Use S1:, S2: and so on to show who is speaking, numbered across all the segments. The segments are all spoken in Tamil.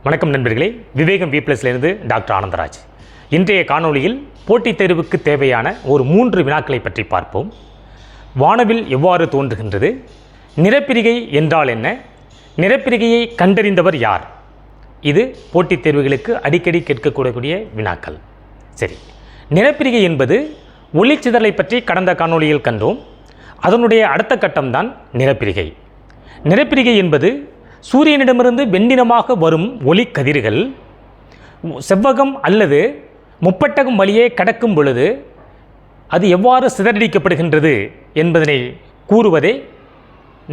S1: வணக்கம் நண்பர்களே, விவேகம் V+லிருந்து டாக்டர் ஆனந்தராஜ். இன்றைய காணொளியில் போட்டித் தேர்வுக்கு தேவையான ஒரு 3 வினாக்களை பற்றி பார்ப்போம். வானவில் எவ்வாறு தோன்றுகின்றது? நிறப்பிரிகை என்றால் என்ன? நிறப்பிரிகையை கண்டறிந்தவர் யார்? இது போட்டித் தேர்வுகளுக்கு அடிக்கடி கேட்கக்கூடிய வினாக்கள். சரி, நிறப்பிரிகை என்பது ஒளிச்சிதறலை பற்றி கடந்த காணொளியில் கண்டோம். அதனுடைய அடுத்த கட்டம்தான் நிறப்பிரிகை. நிறப்பிரிகை என்பது சூரியனிடமிருந்து வெண்ணிறமாக வரும் ஒளிக்கதிர்கள் செவ்வகம் அல்லது முப்பட்டகம் வழியே கடக்கும் பொழுது அது எவ்வாறு சிதறடிக்கப்படுகின்றது என்பதனை கூறுவதே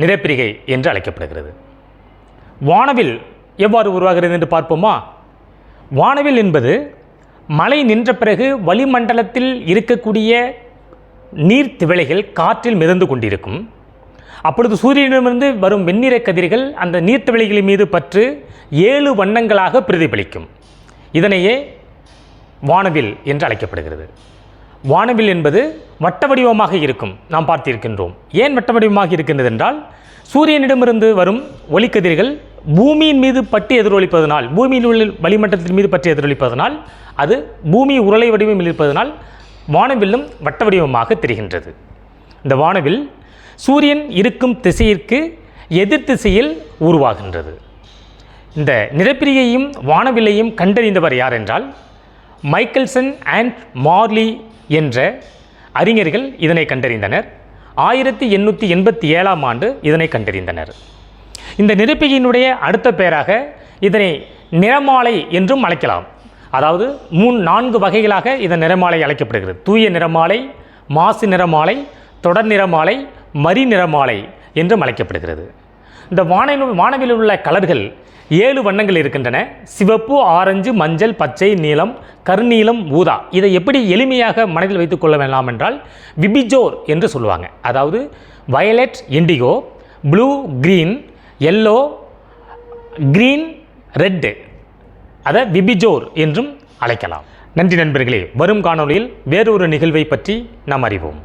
S1: நிறப்பிரிகை என்று அழைக்கப்படுகிறது. வானவில் எவ்வாறு உருவாகிறது என்று பார்ப்போமா? வானவில் என்பது மழை நின்ற பிறகு வளிமண்டலத்தில் இருக்கக்கூடிய நீர்த்திவளைகள் காற்றில் மிதந்து கொண்டிருக்கும். அப்பொழுது சூரியனிடமிருந்து வரும் வெண்ணிற கதிர்கள் அந்த நீர்த்திவளைகளின் மீது பற்று 7 வண்ணங்களாக பிரதிபலிக்கும். இதனையே வானவில் என்று அழைக்கப்படுகிறது. வானவில் என்பது வட்ட வடிவமாக இருக்கும். நாம் பார்த்திருக்கின்றோம். ஏன் வட்ட வடிவமாக இருக்கின்றது என்றால், சூரியனிடமிருந்து வரும் ஒளிக்கதிர்கள் பூமியின் மீது பட்டு எதிரொலிப்பதனால், பூமியில் உள்ள வளிமண்டலத்தின் மீது பற்றி எதிரொலிப்பதனால், அது பூமி உருளை வடிவம் இருப்பதனால் வானவில்லும் வட்ட வடிவமாக தெரிகின்றது. இந்த வானவில் சூரியன் இருக்கும் திசையிற்கு எதிர் திசையில் உருவாகின்றது. இந்த நிறப்பிரிகையும் வானவில்லையும் கண்டறிந்தவர் யார் என்றால், மைக்கேல்சன் அண்ட் மார்லி என்ற அறிஞர்கள் இதனை கண்டறிந்தனர். 1887ஆம் ஆண்டு இதனை கண்டறிந்தனர். இந்த நிறப்பிரிகையினுடைய அடுத்த பெயராக இதனை நிறமாலை என்றும் அழைக்கலாம். அதாவது 4 வகைகளாக இதன் நிறமாலை அழைக்கப்படுகிறது. தூய நிறமாலை, மாசு நிறமாலை, தொடர் நிறமாலை, மரி நிறமாலை என்றும் அழைக்கப்படுகிறது. இந்த வானவில் உள்ள கலர்கள் 7 வண்ணங்கள் இருக்கின்றன. சிவப்பு, ஆரஞ்சு, மஞ்சள், பச்சை, நீலம், கருநீலம், ஊதா. இதை எப்படி எளிமையாக மனதில் வைத்துக் கொள்ள வேண்டாம் என்றால், விபிஜோர் என்று சொல்லுவாங்க. அதாவது violet, indigo, blue, green, yellow, green, red. அதை விபிஜோர் என்றும் அழைக்கலாம். நன்றி நண்பர்களே. வரும் காணொளியில் வேறொரு நிகழ்வை பற்றி நாம் அறிவோம்.